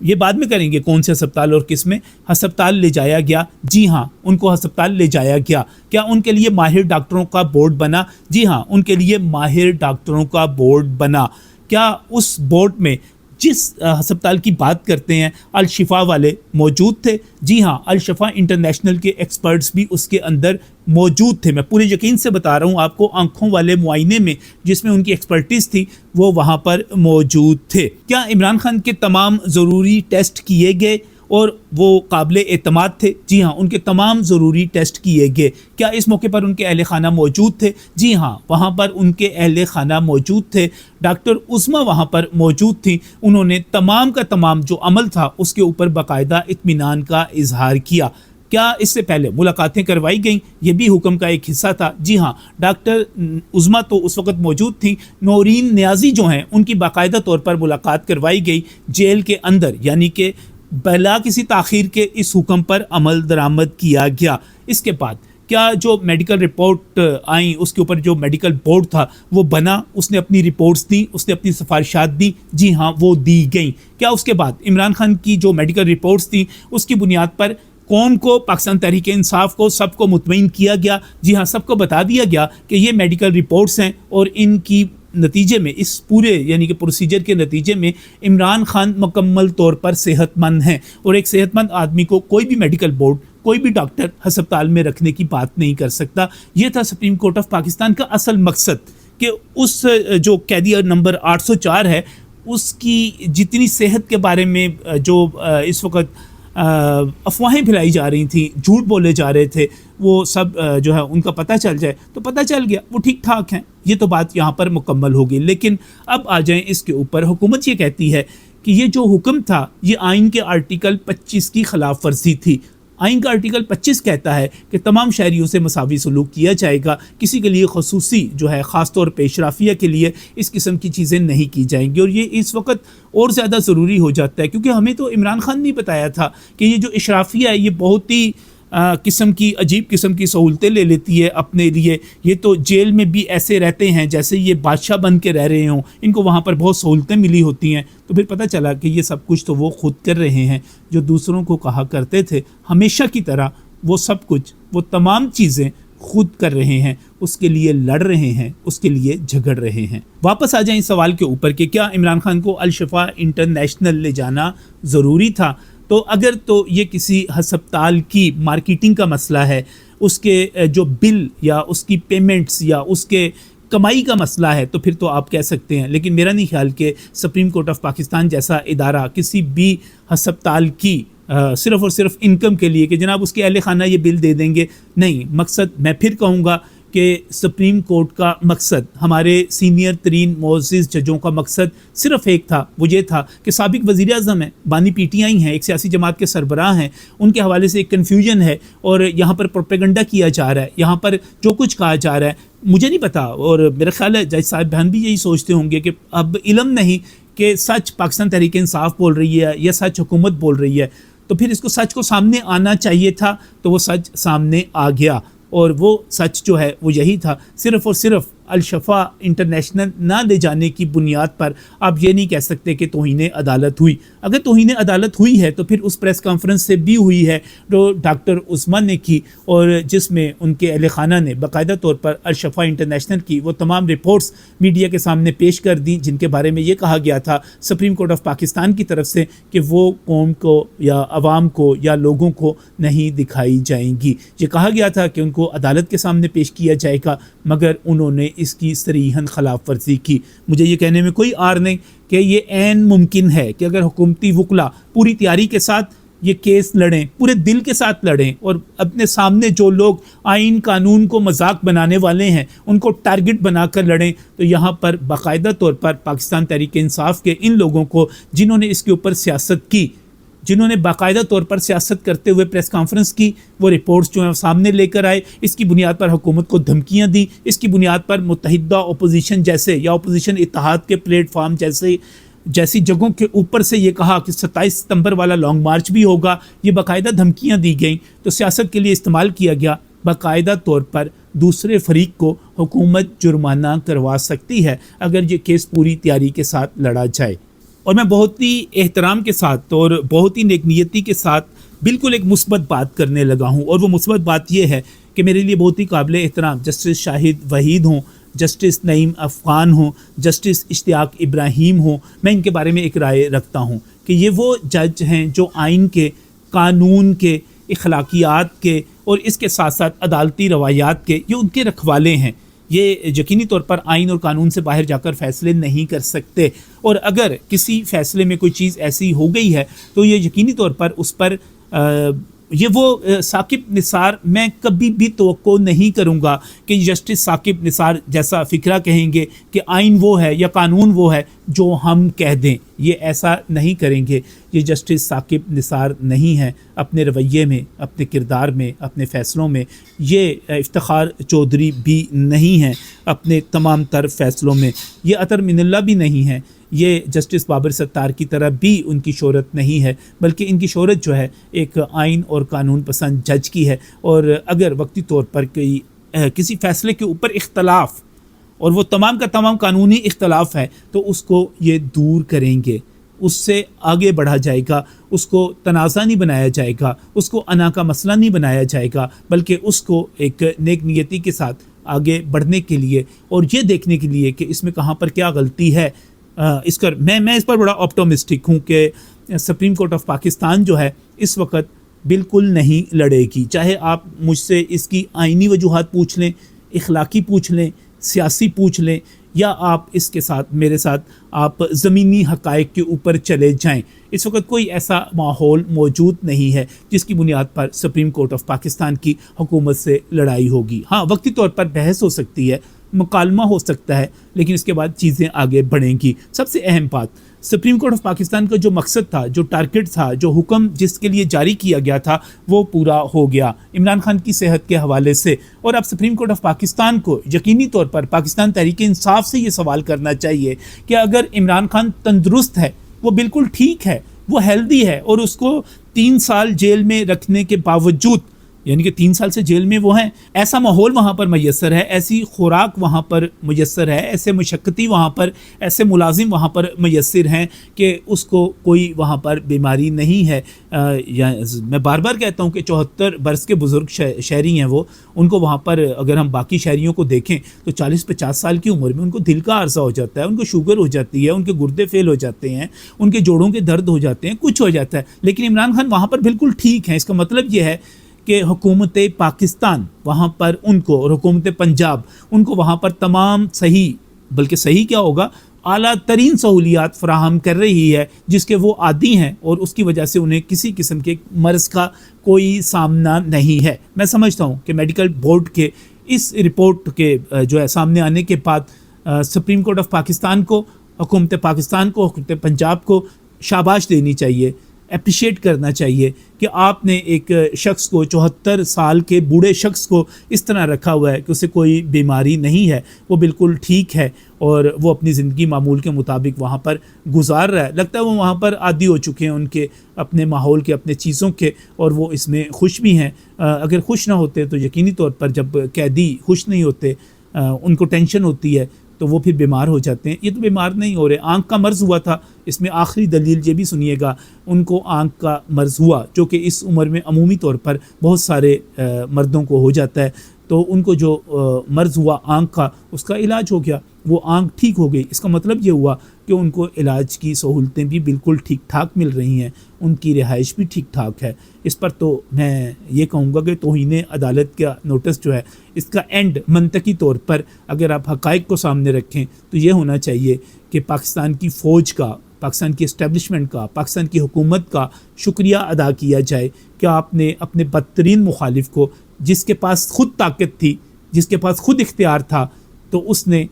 یہ بعد میں کریں گے کون سے ہسپتال اور کس میں ہسپتال لے جایا گیا. جی ہاں ان کو ہسپتال لے جایا گیا. کیا ان کے لیے ماہر ڈاکٹروں کا بورڈ بنا؟ جی ہاں ان کے لیے ماہر ڈاکٹروں کا بورڈ بنا. کیا اس بورڈ میں جس ہسپتال کی بات کرتے ہیں الشفا والے موجود تھے؟ جی ہاں الشفا انٹرنیشنل کے ایکسپرٹس بھی اس کے اندر موجود تھے. میں پورے یقین سے بتا رہا ہوں آپ کو، آنکھوں والے معائنے میں جس میں ان کی ایکسپرٹیز تھی وہ وہاں پر موجود تھے. کیا عمران خان کے تمام ضروری ٹیسٹ کیے گئے اور وہ قابل اعتماد تھے؟ جی ہاں ان کے تمام ضروری ٹیسٹ کیے گئے. کیا اس موقع پر ان کے اہل خانہ موجود تھے؟ جی ہاں وہاں پر ان کے اہل خانہ موجود تھے. ڈاکٹر عظمیٰ وہاں پر موجود تھیں. انہوں نے تمام کا تمام جو عمل تھا اس کے اوپر باقاعدہ اطمینان کا اظہار کیا. کیا اس سے پہلے ملاقاتیں کروائی گئیں؟ یہ بھی حکم کا ایک حصہ تھا. جی ہاں ڈاکٹر عظمیٰ تو اس وقت موجود تھیں. نورین نیازی جو ہیں ان کی باقاعدہ طور پر ملاقات کروائی گئی جیل کے اندر، یعنی کہ بلا کسی تاخیر کے اس حکم پر عمل درآمد کیا گیا. اس کے بعد کیا جو میڈیکل رپورٹ آئیں اس کے اوپر جو میڈیکل بورڈ تھا وہ بنا، اس نے اپنی رپورٹس دیں، اس نے اپنی سفارشات دیں؟ جی ہاں وہ دی گئیں. کیا اس کے بعد عمران خان کی جو میڈیکل رپورٹس تھیں اس کی بنیاد پر کون کو، پاکستان تحریک انصاف کو، سب کو مطمئن کیا گیا؟ جی ہاں سب کو بتا دیا گیا کہ یہ میڈیکل رپورٹس ہیں اور ان کی نتیجے میں، اس پورے یعنی کہ پروسیجر کے نتیجے میں عمران خان مکمل طور پر صحت مند ہیں. اور ایک صحت مند آدمی کو کوئی بھی میڈیکل بورڈ، کوئی بھی ڈاکٹر ہسپتال میں رکھنے کی بات نہیں کر سکتا. یہ تھا سپریم کورٹ آف پاکستان کا اصل مقصد کہ اس جو قیدی نمبر 804 ہے اس کی جتنی صحت کے بارے میں جو اس وقت افواہیں پھیلائی جا رہی تھیں، جھوٹ بولے جا رہے تھے، وہ سب جو ہے ان کا پتہ چل جائے. تو پتہ چل گیا وہ ٹھیک ٹھاک ہیں. یہ تو بات یہاں پر مکمل ہوگی. لیکن اب آ جائیں اس کے اوپر. حکومت یہ کہتی ہے کہ یہ جو حکم تھا یہ آئین کے آرٹیکل 25 کی خلاف ورزی تھی. آئین کا آرٹیکل 25 کہتا ہے کہ تمام شہریوں سے مساوی سلوک کیا جائے گا. کسی کے لیے خصوصی جو ہے خاص طور پہ اشرافیہ کے لیے اس قسم کی چیزیں نہیں کی جائیں گی. اور یہ اس وقت اور زیادہ ضروری ہو جاتا ہے کیونکہ ہمیں تو عمران خان نے بتایا تھا کہ یہ جو اشرافیہ ہے یہ بہت ہی قسم کی عجیب قسم کی سہولتیں لے لیتی ہے اپنے لیے. یہ تو جیل میں بھی ایسے رہتے ہیں جیسے یہ بادشاہ بن کے رہ رہے ہوں. ان کو وہاں پر بہت سہولتیں ملی ہوتی ہیں. تو پھر پتہ چلا کہ یہ سب کچھ تو وہ خود کر رہے ہیں جو دوسروں کو کہا کرتے تھے ہمیشہ کی طرح. وہ سب کچھ، وہ تمام چیزیں خود کر رہے ہیں، اس کے لیے لڑ رہے ہیں، اس کے لیے جھگڑ رہے ہیں. واپس آ جائیں اس سوال کے اوپر کہ کیا عمران خان کو الشفا انٹرنیشنل لے جانا ضروری تھا؟ تو اگر تو یہ کسی ہسپتال کی مارکیٹنگ کا مسئلہ ہے، اس کے جو بل یا اس کی پیمنٹس یا اس کے کمائی کا مسئلہ ہے تو پھر تو آپ کہہ سکتے ہیں. لیکن میرا نہیں خیال کہ سپریم کورٹ آف پاکستان جیسا ادارہ کسی بھی ہسپتال کی صرف اور صرف انکم کے لیے کہ جناب اس کے اہل خانہ یہ بل دے دیں گے. نہیں، مقصد میں پھر کہوں گا کہ سپریم کورٹ کا مقصد، ہمارے سینئر ترین معزز ججوں کا مقصد صرف ایک تھا. وہ یہ تھا کہ سابق وزیر اعظم ہیں، بانی پی ٹی آئی ہیں، ایک سیاسی جماعت کے سربراہ ہیں، ان کے حوالے سے ایک کنفیوژن ہے اور یہاں پر پروپیگنڈا کیا جا رہا ہے. یہاں پر جو کچھ کہا جا رہا ہے مجھے نہیں پتا، اور میرا خیال ہے جج صاحب بہن بھی یہی سوچتے ہوں گے کہ اب علم نہیں کہ سچ پاکستان تحریک انصاف بول رہی ہے یا سچ حکومت بول رہی ہے. تو پھر اس کو سچ کو سامنے آنا چاہیے تھا، تو وہ سچ سامنے آ گیا. اور وہ سچ جو ہے وہ یہی تھا. صرف اور صرف الشفا انٹرنیشنل نہ لے جانے کی بنیاد پر آپ یہ نہیں کہہ سکتے کہ توہین عدالت ہوئی. اگر توہین عدالت ہوئی ہے تو پھر اس پریس کانفرنس سے بھی ہوئی ہے جو ڈاکٹر عثمان نے کی اور جس میں ان کے اہل خانہ نے باقاعدہ طور پر الشفا انٹرنیشنل کی وہ تمام رپورٹس میڈیا کے سامنے پیش کر دیں جن کے بارے میں یہ کہا گیا تھا سپریم کورٹ آف پاکستان کی طرف سے کہ وہ قوم کو یا عوام کو یا لوگوں کو نہیں دکھائی جائیں گی. یہ کہا گیا تھا کہ ان کو عدالت کے سامنے پیش کیا جائے گا، مگر انہوں نے اس کی صریحاً خلاف ورزی کی. مجھے یہ کہنے میں کوئی عار نہیں کہ یہ عین ممکن ہے کہ اگر حکومتی وکلا پوری تیاری کے ساتھ یہ کیس لڑیں، پورے دل کے ساتھ لڑیں اور اپنے سامنے جو لوگ آئین قانون کو مذاق بنانے والے ہیں ان کو ٹارگٹ بنا کر لڑیں، تو یہاں پر باقاعدہ طور پر پاکستان تحریک انصاف کے ان لوگوں کو جنہوں نے اس کے اوپر سیاست کی، جنہوں نے باقاعدہ طور پر سیاست کرتے ہوئے پریس کانفرنس کی، وہ رپورٹس جو ہیں سامنے لے کر آئے، اس کی بنیاد پر حکومت کو دھمکیاں دی، اس کی بنیاد پر متحدہ اپوزیشن جیسے یا اپوزیشن اتحاد کے پلیٹ فارم جیسی جگہوں کے اوپر سے یہ کہا کہ 27 ستمبر والا لانگ مارچ بھی ہوگا. یہ باقاعدہ دھمکیاں دی گئیں تو سیاست کے لیے استعمال کیا گیا. باقاعدہ طور پر دوسرے فریق کو حکومت جرمانہ کروا سکتی ہے اگر یہ کیس پوری تیاری کے ساتھ لڑا جائے. اور میں بہت ہی احترام کے ساتھ اور بہت ہی نیک نیتی کے ساتھ بالکل ایک مثبت بات کرنے لگا ہوں، اور وہ مثبت بات یہ ہے کہ میرے لیے بہت ہی قابل احترام جسٹس شاہد وحید ہوں، جسٹس نعیم افغان ہوں، جسٹس اشتیاق ابراہیم ہوں، میں ان کے بارے میں ایک رائے رکھتا ہوں کہ یہ وہ جج ہیں جو آئین کے، قانون کے، اخلاقیات کے اور اس کے ساتھ ساتھ عدالتی روایات کے یہ ان کے رکھوالے ہیں۔ یہ یقینی طور پر آئین اور قانون سے باہر جا کر فیصلے نہیں کر سکتے، اور اگر کسی فیصلے میں کوئی چیز ایسی ہو گئی ہے تو یہ یقینی طور پر اس پر یہ وہ ثاقب نثار میں کبھی بھی توقع نہیں کروں گا کہ جسٹس ثاقب نثار جیسا فکرہ کہیں گے کہ آئین وہ ہے یا قانون وہ ہے جو ہم کہہ دیں، یہ ایسا نہیں کریں گے۔ یہ جسٹس ثاقب نثار نہیں ہے اپنے رویے میں، اپنے کردار میں، اپنے فیصلوں میں۔ یہ افتخار چودھری بھی نہیں ہے اپنے تمام تر فیصلوں میں۔ یہ عطر من اللہ بھی نہیں ہے۔ یہ جسٹس بابر ستار کی طرح بھی ان کی شہرت نہیں ہے، بلکہ ان کی شہرت جو ہے ایک آئین اور قانون پسند جج کی ہے، اور اگر وقتی طور پر کسی فیصلے کے اوپر اختلاف، اور وہ تمام کا تمام قانونی اختلاف ہے، تو اس کو یہ دور کریں گے، اس سے آگے بڑھا جائے گا، اس کو تنازع نہیں بنایا جائے گا، اس کو انا کا مسئلہ نہیں بنایا جائے گا، بلکہ اس کو ایک نیک نیتی کے ساتھ آگے بڑھنے کے لیے اور یہ دیکھنے کے لیے کہ اس میں کہاں پر کیا غلطی ہے، میں اس پر بڑا آپٹومسٹک ہوں کہ سپریم کورٹ آف پاکستان جو ہے اس وقت بالکل نہیں لڑے گی۔ چاہے آپ مجھ سے اس کی آئینی وجوہات پوچھ لیں، اخلاقی پوچھ لیں، سیاسی پوچھ لیں، یا آپ اس کے ساتھ میرے ساتھ آپ زمینی حقائق کے اوپر چلے جائیں، اس وقت کوئی ایسا ماحول موجود نہیں ہے جس کی بنیاد پر سپریم کورٹ آف پاکستان کی حکومت سے لڑائی ہوگی۔ ہاں، وقتی طور پر بحث ہو سکتی ہے، مکالمہ ہو سکتا ہے، لیکن اس کے بعد چیزیں آگے بڑھیں گی۔ سب سے اہم بات، سپریم کورٹ آف پاکستان کا جو مقصد تھا، جو ٹارگٹ تھا، جو حکم جس کے لیے جاری کیا گیا تھا، وہ پورا ہو گیا عمران خان کی صحت کے حوالے سے۔ اور اب سپریم کورٹ آف پاکستان کو یقینی طور پر پاکستان تحریک انصاف سے یہ سوال کرنا چاہیے کہ اگر عمران خان تندرست ہے، وہ بالکل ٹھیک ہے، وہ ہیلدی ہے، اور اس کو 3 سال جیل میں رکھنے کے باوجود، یعنی کہ 3 سال سے جیل میں وہ ہیں، ایسا ماحول وہاں پر میسر ہے، ایسی خوراک وہاں پر میسر ہے، ایسے مشقتی وہاں پر، ایسے ملازم وہاں پر میسر ہیں کہ اس کو کوئی وہاں پر بیماری نہیں ہے۔ میں بار بار کہتا ہوں کہ 74 برس کے بزرگ شہری ہیں وہ، ان کو وہاں پر اگر ہم باقی شہریوں کو دیکھیں تو 40-50 سال کی عمر میں ان کو دل کا عارضہ ہو جاتا ہے، ان کو شوگر ہو جاتی ہے، ان کے گردے فیل ہو جاتے ہیں، ان کے جوڑوں کے درد ہو جاتے ہیں، کچھ ہو جاتا ہے، لیکن عمران خان وہاں پر بالکل ٹھیک ہیں۔ اس کا مطلب یہ ہے کہ حکومت پاکستان وہاں پر ان کو، اور حکومت پنجاب ان کو وہاں پر تمام صحیح، بلکہ صحیح کیا ہوگا، اعلیٰ ترین سہولیات فراہم کر رہی ہے، جس کے وہ عادی ہیں، اور اس کی وجہ سے انہیں کسی قسم کے مرض کا کوئی سامنا نہیں ہے۔ میں سمجھتا ہوں کہ میڈیکل بورڈ کے اس رپورٹ کے جو ہے سامنے آنے کے بعد سپریم کورٹ آف پاکستان کو، حکومت پاکستان کو، حکومت پنجاب کو شاباش دینی چاہیے، اپریشیٹ کرنا چاہیے کہ آپ نے ایک شخص کو، 74 سال کے بوڑھے شخص کو اس طرح رکھا ہوا ہے کہ اسے کوئی بیماری نہیں ہے، وہ بالکل ٹھیک ہے، اور وہ اپنی زندگی معمول کے مطابق وہاں پر گزار رہا ہے۔ لگتا ہے وہ وہاں پر عادی ہو چکے ہیں ان کے اپنے ماحول کے، اپنے چیزوں کے، اور وہ اس میں خوش بھی ہیں۔ اگر خوش نہ ہوتے تو یقینی طور پر جب قیدی خوش نہیں ہوتے، ان کو ٹینشن ہوتی ہے، تو وہ پھر بیمار ہو جاتے ہیں۔ یہ تو بیمار نہیں ہو رہے، آنکھ کا مرض ہوا تھا، اس میں آخری دلیل یہ بھی سنیے گا، ان کو آنکھ کا مرض ہوا، جو کہ اس عمر میں عمومی طور پر بہت سارے مردوں کو ہو جاتا ہے، تو ان کو جو مرض ہوا آنکھ کا، اس کا علاج ہو گیا، وہ آنکھ ٹھیک ہو گئی۔ اس کا مطلب یہ ہوا کہ ان کو علاج کی سہولتیں بھی بالکل ٹھیک ٹھاک مل رہی ہیں، ان کی رہائش بھی ٹھیک ٹھاک ہے۔ اس پر تو میں یہ کہوں گا کہ توہین عدالت کا نوٹس جو ہے، اس کا اینڈ منطقی طور پر اگر آپ حقائق کو سامنے رکھیں تو یہ ہونا چاہیے کہ پاکستان کی فوج کا، پاکستان کی اسٹیبلشمنٹ کا، پاکستان کی حکومت کا شکریہ ادا کیا جائے کہ آپ نے اپنے بدترین مخالف کو، جس کے پاس خود طاقت تھی، جس کے پاس خود اختیار تھا، تو اس نے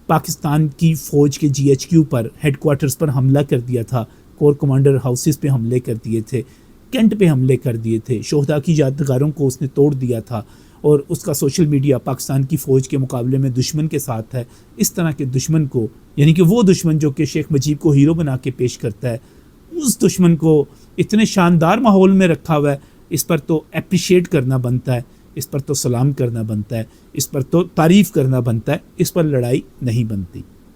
پاکستان کی فوج کے GHQ پر، ہیڈ کوارٹرز پر حملہ کر دیا تھا، کور کمانڈر ہاؤسز پہ حملے کر دیے تھے، کینٹ پہ حملے کر دیے تھے، شہداء کی یادگاروں کو اس نے توڑ دیا تھا، اور اس کا سوشل میڈیا پاکستان کی فوج کے مقابلے میں دشمن کے ساتھ ہے۔ اس طرح کے دشمن کو، یعنی کہ وہ دشمن جو کہ شیخ مجیب کو ہیرو بنا کے پیش کرتا ہے، اس دشمن کو اتنے شاندار ماحول میں رکھا ہوا ہے، اس پر تو اپریشیٹ کرنا بنتا ہے، اس پر تو سلام کرنا بنتا ہے، اس پر تو تعریف کرنا بنتا ہے، اس پر لڑائی نہیں بنتی۔